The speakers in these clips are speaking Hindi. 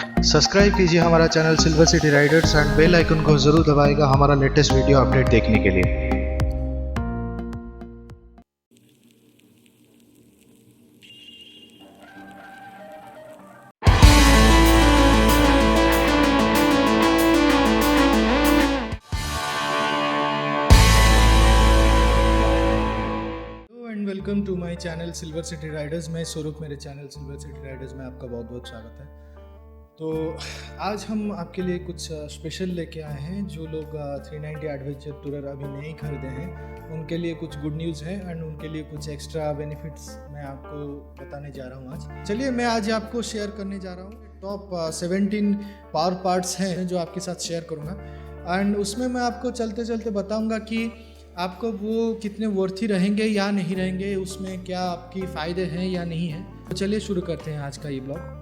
सब्सक्राइब कीजिए हमारा channel silver city riders and bell icon को ज़रूर दबाएगा हमारा लेटेस्ट वीडियो अपडेट देखने के लिए। Welcome to my channel silver city riders. मैं स्वरूप, मेरे चैनल सिल्वर सिटी राइडर्स में आपका बहुत बहुत स्वागत है। तो आज हम आपके लिए कुछ स्पेशल लेके आए हैं। जो लोग 390 एडवेंचर टूरर अभी नहीं खरीदे हैं उनके लिए कुछ गुड न्यूज़ है एंड उनके लिए कुछ एक्स्ट्रा बेनिफिट्स मैं आपको बताने जा रहा हूँ आज। चलिए, मैं आज आपको शेयर करने जा रहा हूँ टॉप 17 पावर पार्ट्स हैं जो आपके साथ शेयर करूँगा एंड उसमें मैं आपको चलते चलते बताऊँगा कि आपको वो कितने वर्थी रहेंगे या नहीं रहेंगे, उसमें क्या आपकी फ़ायदे हैं या नहीं है। तो चलिए शुरू करते हैं आज का ये ब्लॉग।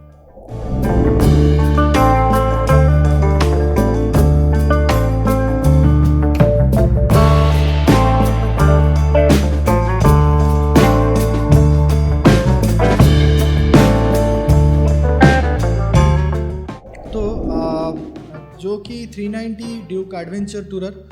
तो जो कि 390 ड्यूक एडवेंचर टूरर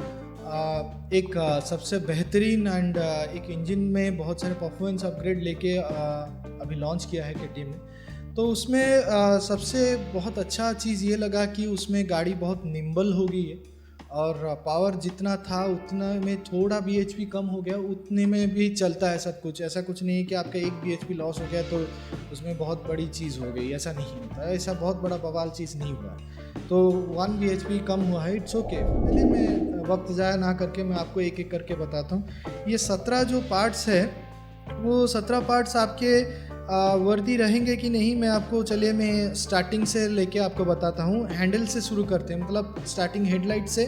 एक सबसे बेहतरीन एंड एक इंजन में बहुत सारे परफॉर्मेंस अपग्रेड लेके अभी लॉन्च किया है KTM ने। तो उसमें सबसे बहुत अच्छा चीज़ ये लगा कि उसमें गाड़ी बहुत निम्बल हो गई है और पावर जितना था उतना में थोड़ा bhp कम हो गया, उतने में भी चलता है सब कुछ। ऐसा कुछ नहीं है कि आपका एक bhp लॉस हो गया तो उसमें बहुत बड़ी चीज़ हो गई, ऐसा नहीं होता है। ऐसा बहुत बड़ा बवाल चीज़ नहीं हुआ। तो 1 bhp कम हुआ है, इट्स ओके। पहले मैं वक्त ज़ाया ना करके मैं आपको एक एक करके बताता हूँ। ये 17 जो पार्ट्स है वो 17 पार्ट्स आपके वर्दी रहेंगे कि नहीं, मैं आपको चलिए मैं स्टार्टिंग से लेके आपको बताता हूँ। हैंडल से शुरू करते हैं, मतलब स्टार्टिंग हेडलाइट से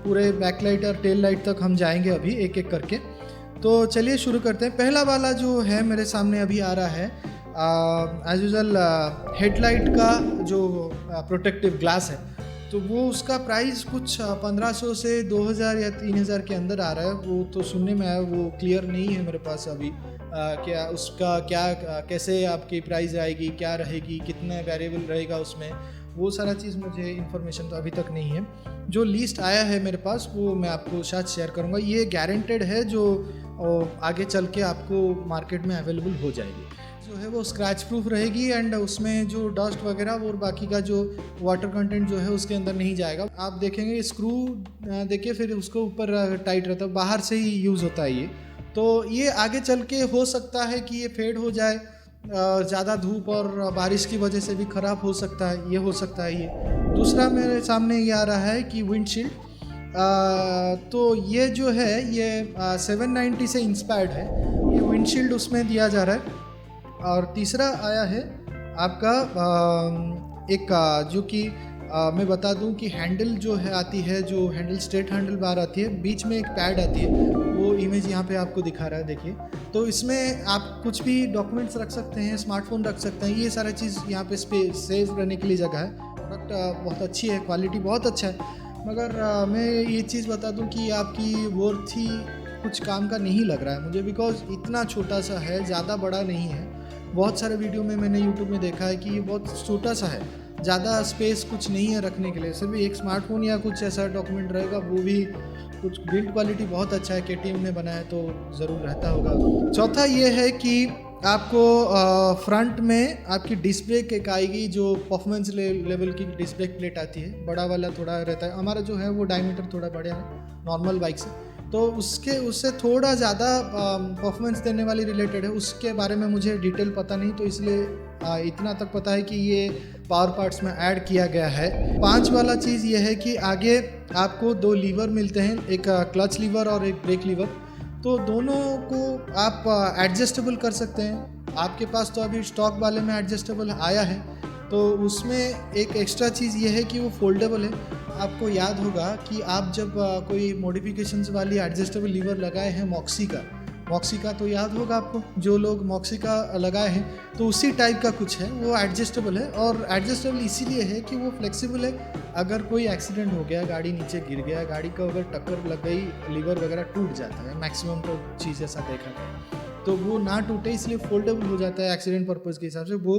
पूरे बैकलाइट और टेल लाइट तक हम जाएंगे अभी एक एक करके। तो चलिए शुरू करते हैं। पहला वाला जो है मेरे सामने अभी आ रहा है एज यूजल हेडलाइट का जो प्रोटेक्टिव ग्लास है, तो वो उसका प्राइस कुछ 1500 से 2000 या 3000 के अंदर आ रहा है। वो तो सुनने में आया, वो क्लियर नहीं है मेरे पास अभी क्या उसका क्या कैसे आपकी प्राइस आएगी, क्या रहेगी, कितना वेरिएबल रहेगा उसमें, वो सारा चीज़ मुझे इन्फॉर्मेशन तो अभी तक नहीं है। जो लिस्ट आया है मेरे पास वो मैं आपको शायद शेयर करूँगा। ये गारंटेड है, जो आगे चल के आपको मार्केट में अवेलेबल हो जाएगी। जो है वो स्क्रैच प्रूफ रहेगी एंड उसमें जो डस्ट वगैरह और बाकी का जो वाटर कंटेंट जो है उसके अंदर नहीं जाएगा। आप देखेंगे स्क्रू देखिए फिर उसको ऊपर टाइट रहता है, बाहर से ही यूज़ होता है ये। तो ये आगे चल के हो सकता है कि ये फेड हो जाए, ज़्यादा धूप और बारिश की वजह से भी ख़राब हो सकता है, ये हो सकता है ये। दूसरा मेरे सामने ये आ रहा है कि विंडशील्ड, तो ये जो है ये 790 से इंस्पायर्ड है, ये विंडशील्ड उसमें दिया जा रहा है। और तीसरा आया है आपका एक जो कि मैं बता दूं कि हैंडल जो है आती है, जो हैंडल स्ट्रेट हैंडल बार आती है, बीच में एक पैड आती है, वो इमेज यहाँ पे आपको दिखा रहा है देखिए। तो इसमें आप कुछ भी डॉक्यूमेंट्स रख सकते हैं, स्मार्टफोन रख सकते हैं, ये सारा चीज़ यहाँ पे सेव रहने के लिए जगह है। प्रोडक्ट बहुत अच्छी है, क्वालिटी बहुत अच्छा है, मगर मैं ये चीज़ बता दूँ कि आपकी वर्थी कुछ काम का नहीं लग रहा है मुझे, बिकॉज इतना छोटा सा है, ज़्यादा बड़ा नहीं है। बहुत सारे वीडियो में मैंने YouTube में देखा है कि ये बहुत छोटा सा है, ज़्यादा स्पेस कुछ नहीं है रखने के लिए। सिर्फ एक स्मार्टफोन या कुछ ऐसा डॉक्यूमेंट रहेगा, वो भी कुछ बिल्ड क्वालिटी बहुत अच्छा है, KTM ने बनाया तो ज़रूर रहता होगा। चौथा ये है कि आपको फ्रंट में आपकी डिस्क ब्रेक एक आएगी, जो परफॉर्मेंस लेवल की डिस्क ब्रेक प्लेट आती है। बड़ा वाला थोड़ा रहता है, हमारा जो है वो डायमीटर थोड़ा बड़ा है नॉर्मल बाइक से, तो उससे थोड़ा ज़्यादा परफॉर्मेंस देने वाली रिलेटेड है। उसके बारे में मुझे डिटेल पता नहीं, तो इसलिए इतना तक पता है कि ये पावर पार्ट्स में ऐड किया गया है। 5 वाला चीज़ ये है कि आगे आपको 2 लीवर मिलते हैं, एक क्लच लीवर और एक ब्रेक लीवर। तो दोनों को आप एडजस्टेबल कर सकते हैं। आपके पास तो अभी स्टॉक वाले में एडजस्टेबल आया है, तो उसमें एक एक्स्ट्रा चीज़ ये है कि वो फोल्डेबल है। आपको याद होगा कि आप जब कोई मॉडिफिकेशंस वाली एडजस्टेबल लीवर लगाए हैं मॉक्सी का तो याद होगा आपको, जो लोग मॉक्सी का लगाए हैं, तो उसी टाइप का कुछ है, वो एडजस्टेबल है। और एडजस्टेबल इसीलिए है कि वो फ्लेक्सिबल है। अगर कोई एक्सीडेंट हो गया, गाड़ी नीचे गिर गया, गाड़ी को अगर टक्कर लग गई, लीवर वगैरह टूट जाता है, मैक्सिमम तो चीज़ ऐसा देखा गया, तो वो ना टूटे इसलिए फोल्डेबल हो जाता है एक्सीडेंट पर्पज़ के हिसाब से। वो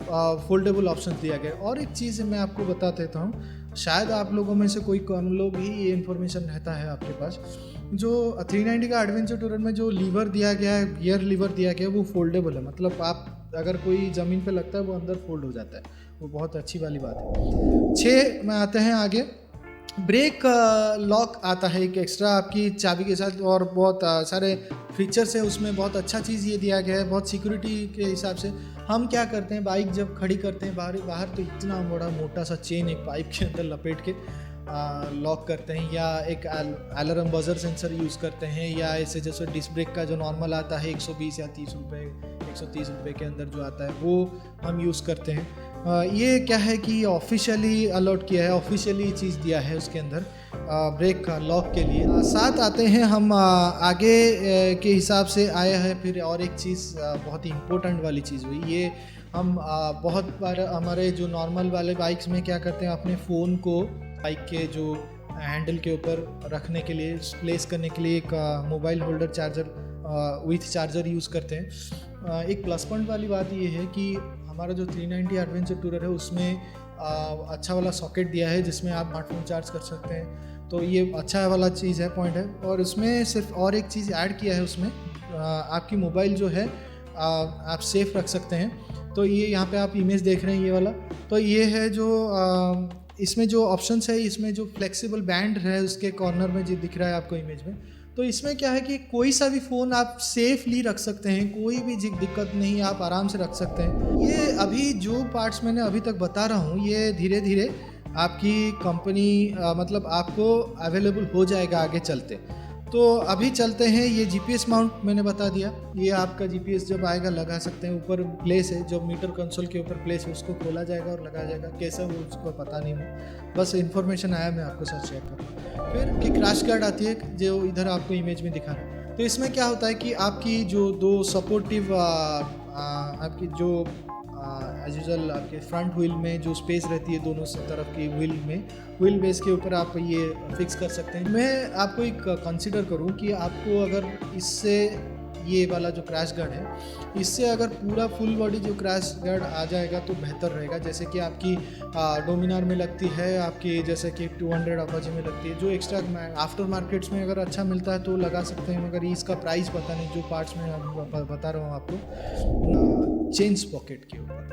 फोल्डेबल ऑप्शन दिया गया है। और एक चीज़ मैं आपको बता देता हूँ, शायद आप लोगों में से कोई कम लोग ही ये इन्फॉर्मेशन रहता है आपके पास, जो 390 का एडवेंचर टूरर में जो लीवर दिया गया है, गियर लीवर दिया गया है, वो फोल्डेबल है। मतलब आप अगर कोई ज़मीन पे लगता है वो अंदर फोल्ड हो जाता है, वो बहुत अच्छी वाली बात है। 6 में आते हैं आगे, ब्रेक लॉक आता है एक एक्स्ट्रा आपकी चाबी के साथ, और बहुत सारे फीचर्स है उसमें। बहुत अच्छा चीज़ ये दिया गया है, बहुत सिक्योरिटी के हिसाब से। हम क्या करते हैं, बाइक जब खड़ी करते हैं बाहर तो इतना बड़ा मोटा सा चेन एक पाइप के अंदर लपेट के लॉक करते हैं, या एक अलार्म बजर सेंसर यूज़ करते हैं, या ऐसे जैसे डिस्क ब्रेक का जो नॉर्मल आता है 120 या 30 रुपये 130 रुपये के अंदर जो आता है वो हम यूज़ करते हैं। ये क्या है कि ऑफिशियली अलॉट किया है, ऑफिशियली चीज़ दिया है उसके अंदर ब्रेक लॉक के लिए। साथ आते हैं हम आगे के हिसाब से आया है। फिर और एक चीज़ बहुत ही इम्पोर्टेंट वाली चीज़ हुई, ये हम बहुत बार हमारे जो नॉर्मल वाले बाइक्स में क्या करते हैं, अपने फ़ोन को बाइक के जो हैंडल के ऊपर रखने के लिए, प्लेस करने के लिए एक mobile holder charger with charger use करते हैं। एक प्लस पॉइंट वाली बात ये है कि हमारा जो 390 एडवेंचर टूरर है उसमें अच्छा वाला सॉकेट दिया है जिसमें आप स्मार्टफोन चार्ज कर सकते हैं, तो ये अच्छा वाला चीज़ है, पॉइंट है। और उसमें सिर्फ और एक चीज़ ऐड किया है उसमें, आपकी मोबाइल जो है आप सेफ रख सकते हैं। तो ये यहाँ पे आप इमेज देख रहे हैं ये वाला, तो ये है जो इसमें जो ऑप्शंस है, इसमें जो फ्लेक्सिबल बैंड है उसके कॉर्नर में जो दिख रहा है आपको इमेज में, तो इसमें क्या है कि कोई सा भी फ़ोन आप सेफली रख सकते हैं, कोई भी दिक्कत नहीं, आप आराम से रख सकते हैं। ये अभी जो पार्ट्स मैंने अभी तक बता रहा हूँ, ये धीरे धीरे आपकी कंपनी मतलब आपको अवेलेबल हो जाएगा आगे चलते। तो अभी चलते हैं, ये जीपीएस माउंट मैंने बता दिया, ये आपका जीपीएस जब आएगा लगा सकते हैं। ऊपर प्लेस है, जो मीटर कंसोल के ऊपर प्लेस है उसको खोला जाएगा और लगाया जाएगा, कैसा वो उसको पता नहीं है, बस इन्फॉर्मेशन आया, मैं आपको साथ शेयर करूँ। फिर की क्रैश गार्ड आती है जो इधर आपको इमेज में दिखा रहा है। तो इसमें क्या होता है कि आपकी जो दो सपोर्टिव आपकी जो एज यूजल आपके फ्रंट व्हील में जो स्पेस रहती है दोनों तरफ की व्हील बेस के ऊपर आप ये फिक्स कर सकते हैं। मैं आपको एक कंसिडर करूं कि आपको अगर इससे ये वाला जो क्रैश गार्ड है, इससे अगर पूरा फुल बॉडी जो क्रैश गार्ड आ जाएगा तो बेहतर रहेगा। जैसे कि आपकी डोमिनार में लगती है, आपकी जैसे कि 200 अपाचे में लगती है, जो एक्स्ट्रा आफ्टर मार्केट्स में अगर अच्छा मिलता है तो लगा सकते हैं, मगर इसका प्राइस पता नहीं। जो पार्ट्स में बता रहा हूँ आपको, चेंज पॉकेट के ऊपर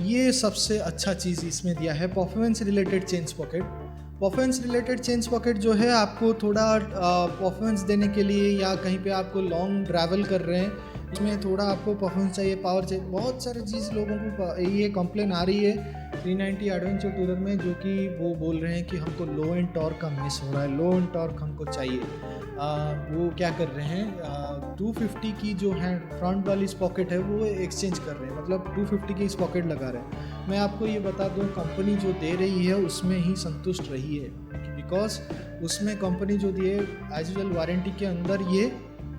ये सबसे अच्छा चीज़ इसमें दिया है, performance related change pocket. Performance related change pocket जो है आपको थोड़ा परफॉर्मेंस देने के लिए, या कहीं पे आपको लॉन्ग ट्रैवल कर रहे हैं, इसमें थोड़ा आपको परफॉर्मेंस चाहिए, पावर चाहिए, बहुत सारी चीज़ लोगों को ये कंप्लेन आ रही है 390 एडवेंचर टूरर में, जो कि वो बोल रहे हैं कि हमको लो एंड टॉर्क का मिस हो रहा है, लो एंड टॉर्क हमको चाहिए। वो क्या कर रहे हैं, 250 की जो है फ्रंट वाली स्पॉकेट है वो एक्सचेंज कर रहे हैं, मतलब 250 की स्पॉकेट लगा रहे हैं। मैं आपको ये बता दूं, कंपनी जो दे रही है उसमें ही संतुष्ट रही है, बिकॉज उसमें कंपनी जो दिए एज यूजुअल वारंटी के अंदर ये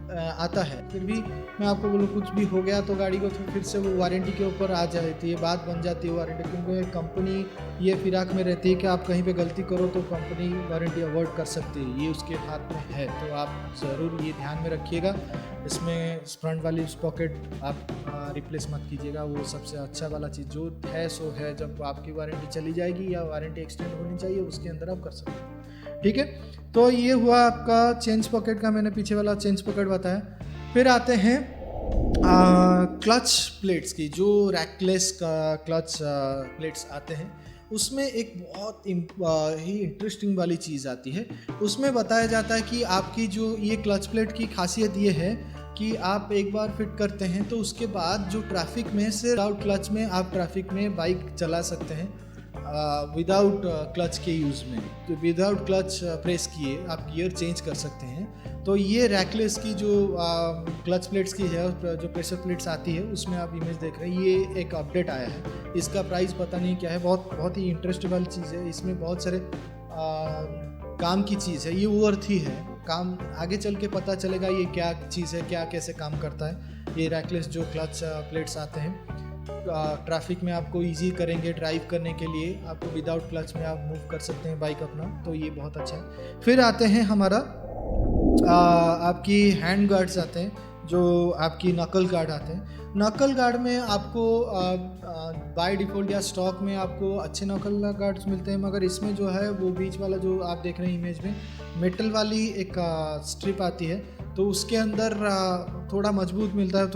आता है। फिर भी मैं आपको बोलूँ, कुछ भी हो गया तो गाड़ी को फिर से वो वारंटी के ऊपर आ जाती है, बात बन जाती है वारंटी, क्योंकि कंपनी ये फिराक में रहती है कि आप कहीं पे गलती करो तो कंपनी वारंटी अवॉइड कर सकती है, ये उसके हाथ में है। तो आप ज़रूर ये ध्यान में रखिएगा, इसमें फ्रंट वाली पॉकेट आप रिप्लेस मत कीजिएगा। वो सबसे अच्छा वाला चीज़ जो है सो है, जब आपकी वारंटी चली जाएगी या वारंटी एक्सटेंड होनी चाहिए उसके अंदर आप कर सकते हैं, ठीक है। तो ये हुआ आपका चेंज पॉकेट का, मैंने पीछे वाला चेंज पॉकेट बताया। फिर आते हैं क्लच प्लेट्स की, जो रैकलेस का क्लच प्लेट्स आते हैं, उसमें एक बहुत ही इंटरेस्टिंग वाली चीज़ आती है। उसमें बताया जाता है कि आपकी जो ये क्लच प्लेट की खासियत ये है कि आप एक बार फिट करते हैं तो उसके बाद जो ट्रैफिक में से विदाउट क्लच में आप ट्रैफिक में बाइक चला सकते हैं, विदाउट क्लच के यूज़ में। तो विदाउट क्लच प्रेस किए आप गियर चेंज कर सकते हैं। तो ये रैकलेस की जो क्लच प्लेट्स की है, जो प्रेशर प्लेट्स आती है, उसमें आप इमेज देख रहे हैं, ये एक अपडेट आया है। इसका प्राइस पता नहीं क्या है, बहुत ही इंटरेस्ट वाली चीज़ है। इसमें बहुत सारे काम की चीज़ है, ये वर्थी है काम, आगे चल के पता चलेगा ये क्या चीज़ है, क्या कैसे काम करता है। ये रैकलेस जो क्लच प्लेट्स आते हैं ट्रैफिक में आपको इजी करेंगे ड्राइव करने के लिए, आपको विदाउट क्लच में आप मूव कर सकते हैं बाइक अपना, तो ये बहुत अच्छा है। फिर आते हैं हमारा आपकी हैंड गार्ड्स आते हैं, जो आपकी नकल गार्ड आते हैं। नकल गार्ड में आपको बाय डिफ़ॉल्ट या स्टॉक में आपको अच्छे नकल गार्ड्स मिलते हैं, मगर इसमें जो है वो बीच वाला जो आप देख रहे हैं इमेज में मेटल वाली एक स्ट्रिप आती है, तो उसके अंदर थोड़ा मजबूत मिलता है,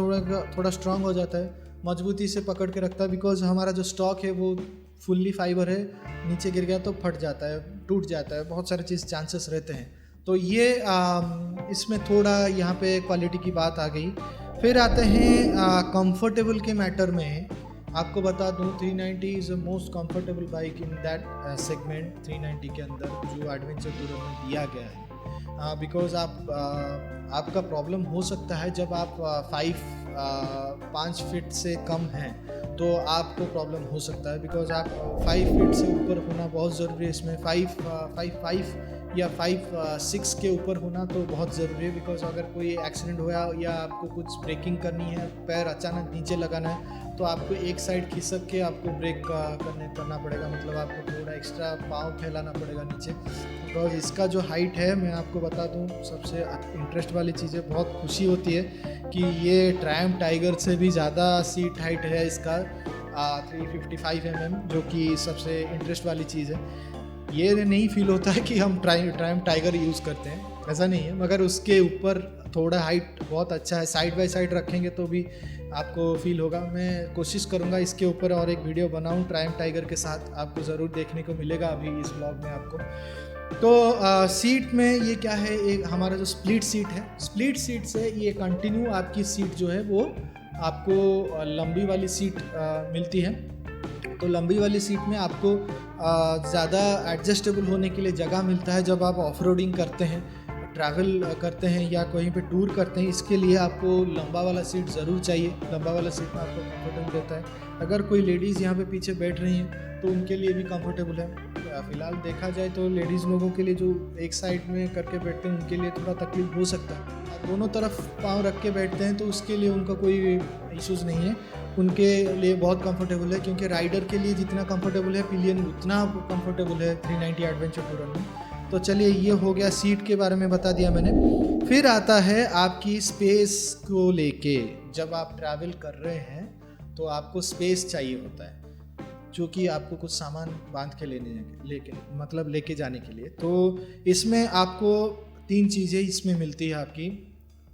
थोड़ा स्ट्रांग हो जाता है, मजबूती से पकड़ के रखता है। बिकॉज हमारा जो स्टॉक है वो फुल्ली फाइबर है, नीचे गिर गया तो फट जाता है, टूट जाता है, बहुत सारे चीज़ चांसेस रहते हैं। तो ये इसमें थोड़ा यहाँ पे क्वालिटी की बात आ गई। फिर आते हैं कंफर्टेबल के मैटर में। आपको बता दूँ 390 is the most comfortable bike in that segment. 390 के अंदर जो एडवेंचर टूरर में दिया गया है, बिकॉज आपका प्रॉब्लम हो सकता है जब आप 5 फीट से कम हैं तो आपको प्रॉब्लम हो सकता है, बिकॉज आप 5 फीट से ऊपर होना बहुत ज़रूरी है। इसमें 5 या 5-6 के ऊपर होना तो बहुत ज़रूरी है, बिकॉज अगर कोई एक्सीडेंट हुआ या आपको कुछ ब्रेकिंग करनी है, पैर अचानक नीचे लगाना है, तो आपको एक साइड खिसक के आपको ब्रेक करना पड़ेगा, मतलब आपको थोड़ा एक्स्ट्रा पाँव फैलाना पड़ेगा नीचे। बिकॉज इसका जो हाइट है, मैं आपको बता दूं, सबसे इंटरेस्ट वाली चीज़ है, बहुत खुशी होती है कि ये ट्रायम्फ टाइगर से भी ज़्यादा सीट हाइट है इसका, 355 mm, जो कि सबसे इंटरेस्ट वाली चीज़ है। ये नहीं फील होता है कि हम ट्रायम्फ टाइगर यूज़ करते हैं, ऐसा नहीं है, मगर उसके ऊपर थोड़ा हाइट बहुत अच्छा है। साइड बाय साइड रखेंगे तो भी आपको फील होगा। मैं कोशिश करूँगा इसके ऊपर और एक वीडियो बनाऊँ ट्रायम्फ टाइगर के साथ, आपको ज़रूर देखने को मिलेगा अभी इस व्लॉग में आपको। तो सीट में ये क्या है, एक हमारा जो स्प्लिट सीट है, स्प्लिट सीट से ये कंटिन्यू आपकी सीट जो है वो आपको लंबी वाली सीट मिलती है। तो लंबी वाली सीट में आपको ज़्यादा एडजस्टेबल होने के लिए जगह मिलता है जब आप ऑफ रोडिंग करते हैं, ट्रैवल करते हैं या कहीं पे टूर करते हैं। इसके लिए आपको लंबा वाला सीट ज़रूर चाहिए। लंबा वाला सीट में आपको कंफर्टेबल रहता है। अगर कोई लेडीज़ यहाँ पे पीछे बैठ रही हैं तो उनके लिए भी कंफर्टेबल है। फ़िलहाल देखा जाए तो लेडीज़ लोगों के लिए जो एक साइड में करके बैठते हैं उनके लिए थोड़ा तकलीफ हो सकता है। दोनों तरफ पाँव रख के बैठते हैं तो उसके लिए उनका कोई इश्यूज़ नहीं है, उनके लिए बहुत कंफर्टेबल है। क्योंकि राइडर के लिए जितना कंफर्टेबल है पिलियन, उतना कंफर्टेबल है 390 एडवेंचर टूरर में। तो चलिए, ये हो गया सीट के बारे में बता दिया मैंने। फिर आता है आपकी स्पेस को लेके। जब आप ट्रैवल कर रहे हैं तो आपको स्पेस चाहिए होता है, जो कि आपको कुछ सामान बांध के लेके जाने के लिए। तो इसमें आपको 3 चीज़ें इसमें मिलती है। आपकी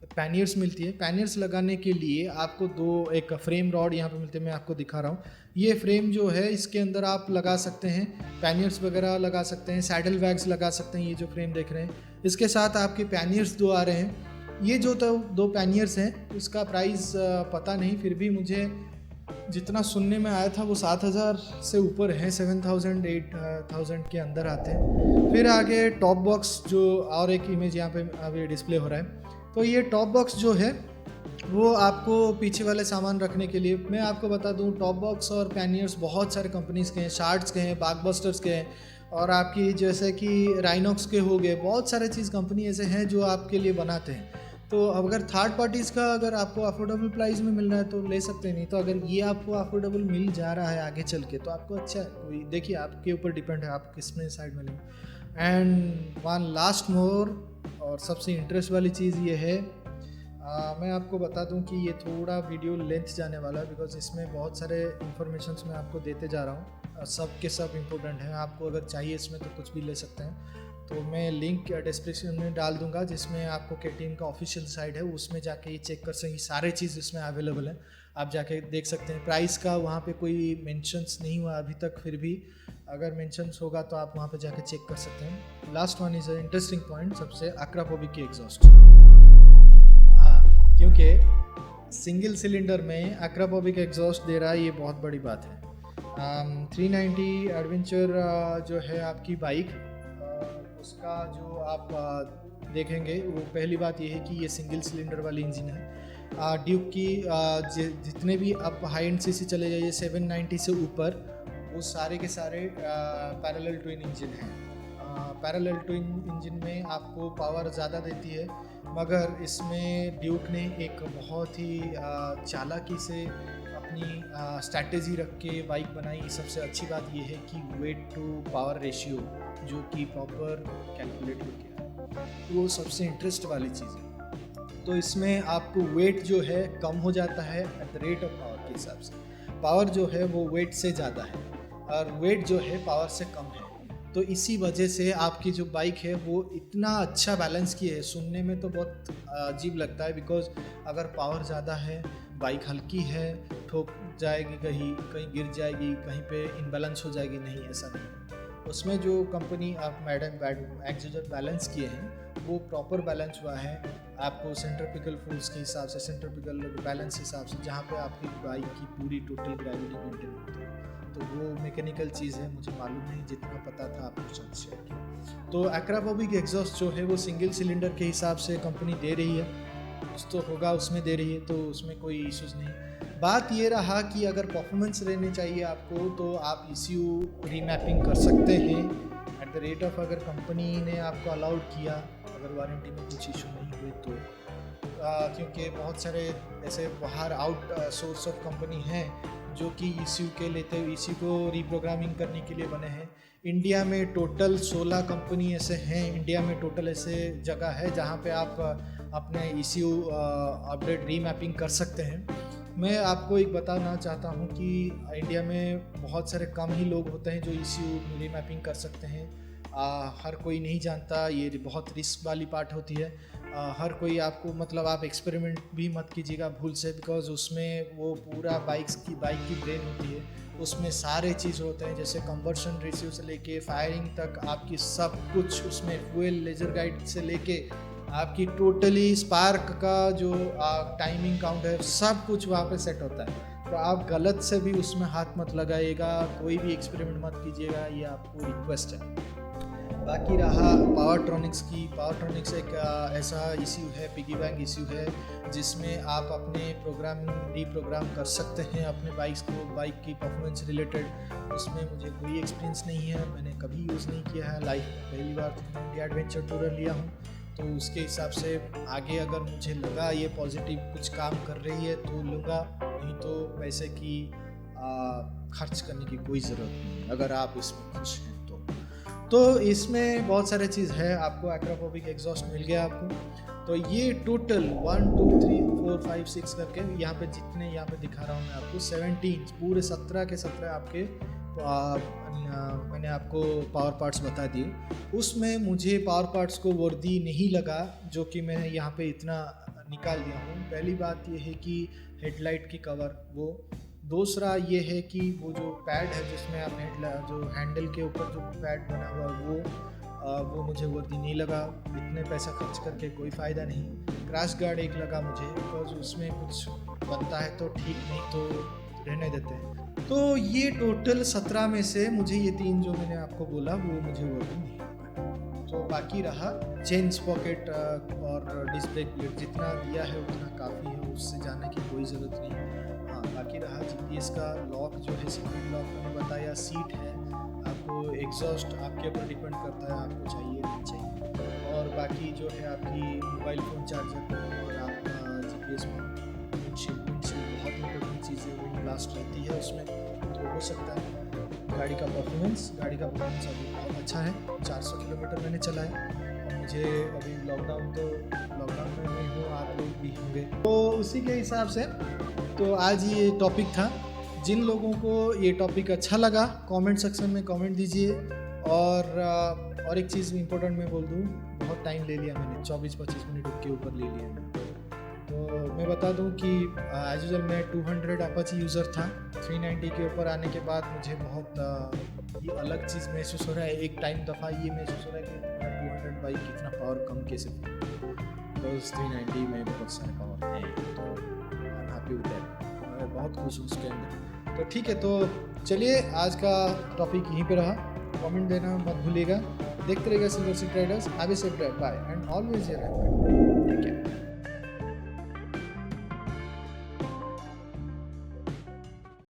पैनियर्स मिलती है। पैनियर्स लगाने के लिए आपको एक फ्रेम रॉड यहाँ पे मिलते हैं, मैं आपको दिखा रहा हूँ। ये फ्रेम जो है इसके अंदर आप लगा सकते हैं, पैनियर्स वगैरह लगा सकते हैं, सैडल बैग्स लगा सकते हैं। ये जो फ्रेम देख रहे हैं, इसके साथ आपके पैनियर्स 2 आ रहे हैं। ये जो 2 पैनियर्स हैं उसका प्राइस पता नहीं, फिर भी मुझे जितना सुनने में आया था वो 7,000 से ऊपर है, 7,000-8,000 के अंदर आते हैं। फिर आगे टॉप बॉक्स, जो और एक इमेज यहाँ पे अभी डिस्प्ले हो रहा है। तो ये टॉप बॉक्स जो है वो आपको पीछे वाले सामान रखने के लिए, मैं आपको बता दूं, टॉप बॉक्स और पैनियर्स बहुत सारे कंपनीज़ के हैं, शार्ट्स के हैं, बागबस्टर्स के हैं, और आपकी जैसे कि राइनॉक्स के हो गए, बहुत सारे चीज़ कंपनी ऐसे हैं जो आपके लिए बनाते हैं। तो अगर थर्ड पार्टीज़ का अगर आपको अफोर्डेबल प्राइस में मिल रहा है तो ले सकते हैं, नहीं तो अगर ये आपको अफोर्डेबल मिल जा रहा है आगे चल के तो आपको अच्छा है। कोई देखिए, आपके ऊपर डिपेंड है आप किस में साइड में लेंगे। एंड वन लास्ट मोर और सबसे इंटरेस्ट वाली चीज़ ये है, मैं आपको बता दूं कि ये थोड़ा वीडियो लेंथ जाने वाला है, बिकॉज इसमें बहुत सारे इन्फॉर्मेशंस मैं आपको देते जा रहा हूँ, सब के सब इम्पोर्टेंट हैं। आपको अगर चाहिए इसमें तो कुछ भी ले सकते हैं। तो मैं लिंक डिस्क्रिप्शन में डाल दूंगा, जिसमें आपको KTM का ऑफिशियल साइट है, उसमें जाके ये चेक कर सकें। सारे चीज़ इसमें अवेलेबल है, आप जाके देख सकते हैं। प्राइस का वहाँ पे कोई मेंशंस नहीं हुआ अभी तक, फिर भी अगर मेंशंस होगा तो आप वहाँ पे जाके चेक कर सकते हैं। Last one is a interesting point, सबसे अक्रापोविक की एग्जॉस्ट। हाँ, क्योंकि सिंगल सिलेंडर में अक्रापोविक एग्जॉस्ट दे रहा है, ये बहुत बड़ी बात है। 390 एडवेंचर जो है आपकी बाइक, उसका जो आप देखेंगे वो पहली बात ये है कि ये सिंगल सिलेंडर वाली इंजन है। ड्यूक की जितने भी आप हाई एंड सीसी चले जाइए 790 से ऊपर, वो सारे के सारे पैरेलल ट्विन इंजन हैं। पैरेलल ट्विन इंजन में आपको पावर ज़्यादा देती है, मगर इसमें ड्यूक ने एक बहुत ही चालाकी से अपनी स्ट्रैटेजी रख के बाइक बनाई। सबसे अच्छी बात यह है कि वेट टू पावर रेशियो जो कि प्रॉपर कैलकुलेट हो गया, वो सबसे इंटरेस्ट वाली चीज़ है। तो इसमें आपको वेट जो है कम हो जाता है at the rate of power के हिसाब से। पावर जो है वो वेट से ज़्यादा है और वेट जो है पावर से कम है। तो इसी वजह से आपकी जो बाइक है वो इतना अच्छा बैलेंस की है। सुनने में तो बहुत अजीब लगता है, बिकॉज अगर पावर ज़्यादा है, बाइक हल्की है, ठोक जाएगी, कहीं कहीं गिर जाएगी, कहीं पे इनबैलेंस हो जाएगी, नहीं, ऐसा नहीं। उसमें जो कंपनी आप एक्सोजर बैलेंस किए हैं वो प्रॉपर बैलेंस हुआ है। आपको सेंट्रिपिकल फोर्स के हिसाब से, सेंट्रिपिकल बैलेंस हिसाब से, जहाँ पे आपकी बाइक की पूरी टोटल ग्रेविटी मेंटेन होती है। तो वो मैकेनिकल चीज़ है, मुझे मालूम नहीं, जितना पता था आपको साथ शेयर किया। तो एक्रापोविक एग्जॉस्ट जो है वो सिंगल सिलेंडर के हिसाब से कंपनी दे रही है, कुछ तो होगा उसमें दे रही है, तो उसमें कोई इश्यूज़ नहीं। बात ये रहा कि अगर परफॉर्मेंस रहने चाहिए आपको तो आप ECU रीमैपिंग कर सकते हैं एट द रेट ऑफ, अगर कंपनी ने आपको अलाउड किया, अगर वारंटी में कुछ इशू नहीं हुए तो। क्योंकि बहुत सारे ऐसे बाहर आउट सोर्स ऑफ कंपनी हैं जो कि ECU के लेते हुए ECU को रीप्रोग्रामिंग करने के लिए बने हैं। इंडिया में टोटल 16 कंपनी ऐसे हैं, इंडिया में टोटल ऐसे जगह है जहाँ पे आप अपने ECU अपडेट रीमैपिंग कर सकते हैं। मैं आपको एक बताना चाहता हूँ कि इंडिया में बहुत सारे कम ही लोग होते हैं जो ECU रीमैपिंग कर सकते हैं। हर कोई नहीं जानता, ये बहुत रिस्क वाली पार्ट होती है। हर कोई आपको, मतलब आप एक्सपेरिमेंट भी मत कीजिएगा भूल से, बिकॉज उसमें वो पूरा बाइक की ब्रेन होती है, उसमें सारे चीज़ होते हैं, जैसे कंबर्शन रेशियो से लेके फायरिंग तक, आपकी सब कुछ उसमें, फ्यूल लेजर गाइड से लेके आपकी टोटली स्पार्क का जो टाइमिंग काउंट है, सब कुछ वहाँ पे सेट होता है। तो आप गलत से भी उसमें हाथ मत लगाइएगा, कोई भी एक्सपेरिमेंट मत कीजिएगा, ये आपको रिक्वेस्ट है। बाकी रहा पावरट्रॉनिक्स की, पावरट्रॉनिक्स एक ऐसा ECU है, पिगी बैंक ECU है, जिसमें आप अपने रीप्रोग्राम कर सकते हैं अपने बाइक्स को, बाइक की परफॉर्मेंस रिलेटेड। उसमें मुझे कोई एक्सपीरियंस नहीं है, मैंने कभी यूज़ नहीं किया है, लाइफ में पहली बार इंडिया एडवेंचर टूर लिया हूँ। तो उसके हिसाब से आगे अगर मुझे लगा ये पॉजिटिव कुछ काम कर रही है तो लूँगा, नहीं तो पैसे की खर्च करने की कोई ज़रूरत नहीं, अगर आप इसमें खुश हैं तो इसमें बहुत सारे चीज़ है। आपको एक्रापोविक एग्जॉस्ट मिल गया आपको। तो ये टोटल 1 2 3 4 5 6 करके यहाँ पे जितने यहाँ पे दिखा रहा हूँ मैं आपको, 17 पूरे 17 के 17 आपके मैंने आपको पावर पार्ट्स बता दिए। उसमें मुझे पावर पार्ट्स को वर्दी नहीं लगा जो कि मैंने यहाँ पे इतना निकाल दिया हूँ। पहली बात ये है कि हेडलाइट की कवर, वो दूसरा ये है कि वो जो पैड है जिसमें आप जो हैंडल के ऊपर जो पैड बना हुआ वो मुझे वर्दी नहीं लगा। इतने पैसा खर्च करके कोई फ़ायदा नहीं। क्रैश गार्ड एक लगा मुझे, बिकॉज उसमें कुछ बनता है तो ठीक, नहीं तो रहने देते हैं। तो ये टोटल 17 में से मुझे ये 3 जो मैंने आपको बोला वो मुझे वर्दी नहीं लगा। तो बाकी रहा चेन पॉकेट और डिस्क ब्रेक प्लेट, जितना दिया है उतना काफ़ी है, उससे जाने की कोई ज़रूरत नहीं। हाँ, बाकी रहा GPS का लॉक जो है, सिक्योरिटी लॉक मैंने बताया, सीट है, आपको एग्जॉस्ट आपके ऊपर डिपेंड करता है आपको चाहिए नहीं चाहिए। और बाकी जो है आपकी मोबाइल फ़ोन चार्जर और आपका GPS विंडशील्ड बहुत इंपॉर्टेंट चीज़ है, विंड ब्लास्ट रहती है उसमें, तो हो सकता है। गाड़ी का परफॉर्मेंस अभी बहुत अच्छा है, 400 किलोमीटर मैंने चलाया। और मुझे अभी लॉकडाउन में मैं हूँ, आप लोग भी होंगे, तो उसी के हिसाब से तो आज ये टॉपिक था। जिन लोगों को ये टॉपिक अच्छा लगा कमेंट सेक्शन में कमेंट दीजिए। और एक चीज़ इम्पोर्टेंट मैं बोल दूँ, बहुत टाइम ले लिया मैंने, 24-25 मिनट के ऊपर ले लिया मैंने। तो मैं बता दूं कि एज यूजुअल मैं 200 अपाची यूज़र था। 390 के ऊपर आने के बाद मुझे बहुत ये अलग चीज़ महसूस हो रहा है। एक टाइम दफ़ा ये महसूस हो रहा है कि 200 बाइक कितना पावर कम कैसे, बिकॉज 390 में बहुत सारे पावर है, तो हैप्पी विद दैट, मैं बहुत खुश हूँ उसके अंदर। तो ठीक है, तो चलिए आज का टॉपिक यहीं पे रहा। कमेंट देना मत भूलिएगा। देखते रहिएगा silver city riders. Have a safe drive, bye and always here. ठीक है।